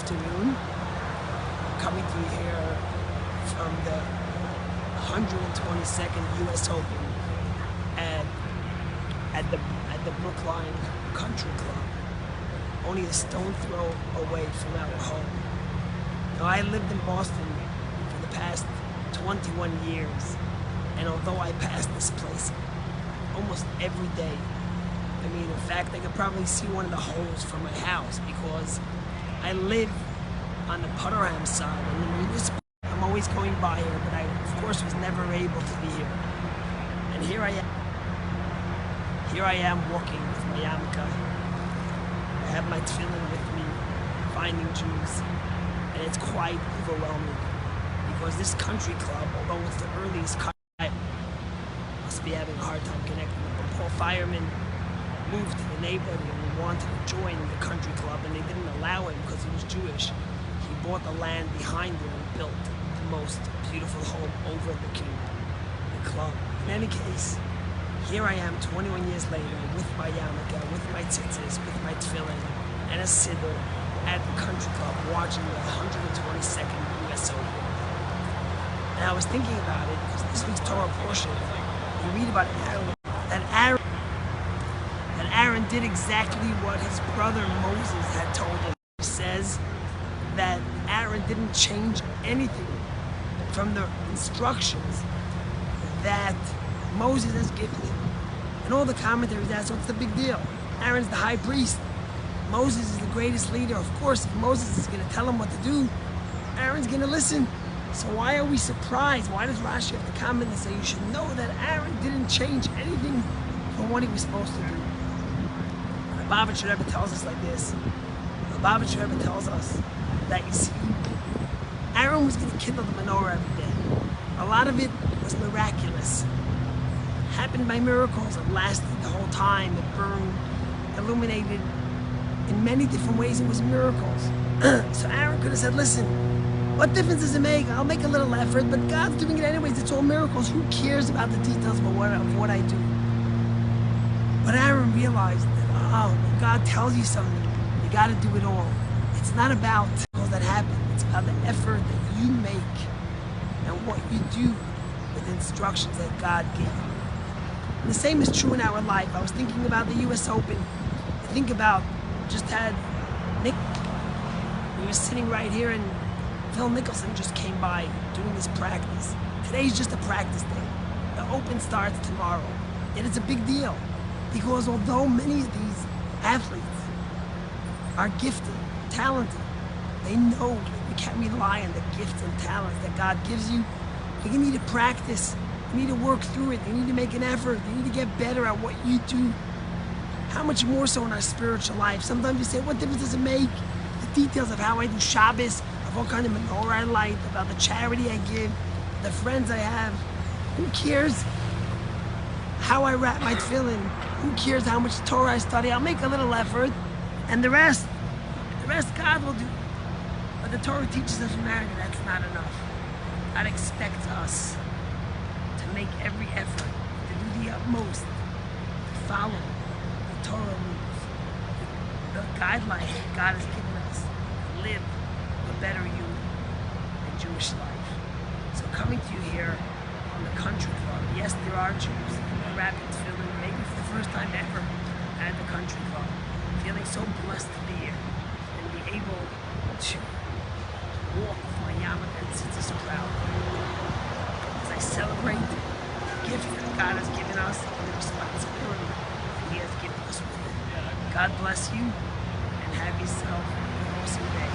afternoon, coming to you here from the 122nd U.S. Open at the Brookline Country Club, only a stone throw away from our home. Now, I lived in Boston for the past 21 years, and although I pass this place almost every day, I mean, in fact, I could probably see one of the holes from my house because I live on the Putterham side, and the municipal. I'm always going by here, but I, of course, was never able to be here. And here I am. Here I am walking with my yarmulke. I have my tefillin with me, finding Jews, and it's quite overwhelming because this country club, although it's the earliest country, I must be having a hard time connecting with them. Paul Fireman moved to the neighborhood and wanted to join the country club, and they didn't allow him because he was Jewish. He bought the land behind there and built the most beautiful home over the club. In any case, here I am 21 years later with my yarmulke, with my tzitzis, with my tefillin, and a siddur at the country club watching the 122nd U.S. Open. And I was thinking about it because this week's Torah portion, you read about Aaron did exactly what his brother Moses had told him. He says that Aaron didn't change anything from the instructions that Moses has given him. And all the commentaries ask, what's the big deal? Aaron's the high priest. Moses is the greatest leader. Of course, if Moses is going to tell him what to do, Aaron's going to listen. So why are we surprised? Why does Rashi have to comment and say, you should know that Aaron didn't change anything from what he was supposed to do? The Lubavitcher Rebbe tells us like this. The Lubavitcher Rebbe tells us that, you see, Aaron was going to kindle the menorah every day. A lot of it was miraculous. It happened by miracles. It lasted the whole time. It burned, illuminated in many different ways. It was miracles. So Aaron could have said, listen, what difference does it make? I'll make a little effort, but God's doing it anyways. It's all miracles. Who cares about the details of what I do? But Aaron realized that, when God tells you something, you got to do it all. It's not about all that happen. It's about the effort that you make and what you do with instructions that God gave you. And the same is true in our life. I was thinking about the U.S. Open. I think about, just had Nick. He was sitting right here, and Phil Mickelson just came by doing his practice. Today's just a practice day. The Open starts tomorrow. And it's a big deal because although many of these athletes are gifted, talented, they know that you can't rely on the gifts and talents that God gives you. You need to practice. You need to work through it. You need to make an effort. You need to get better at what you do. How much more so in our spiritual life? Sometimes you say, what difference does it make? The details of how I do Shabbos, of what kind of menorah I light, about the charity I give, the friends I have. Who cares how I wrap my tefillin? Who cares how much Torah I study? I'll make a little effort, and the rest God will do. But the Torah teaches us in America that's not enough. God expects us to make every effort, to do the utmost, to follow the Torah rules, the guidelines that God has given us to live a better human and Jewish life. So coming to you here on the country club, yes, there are Jews wrapping tefillin, maybe for the first time ever at the country club, feeling so blessed to be here and be able to walk with my yarmulke and tzitzis proud as I celebrate the gift that God has given us and the responsibility that He has given us with it. God bless you and have yourself an awesome day.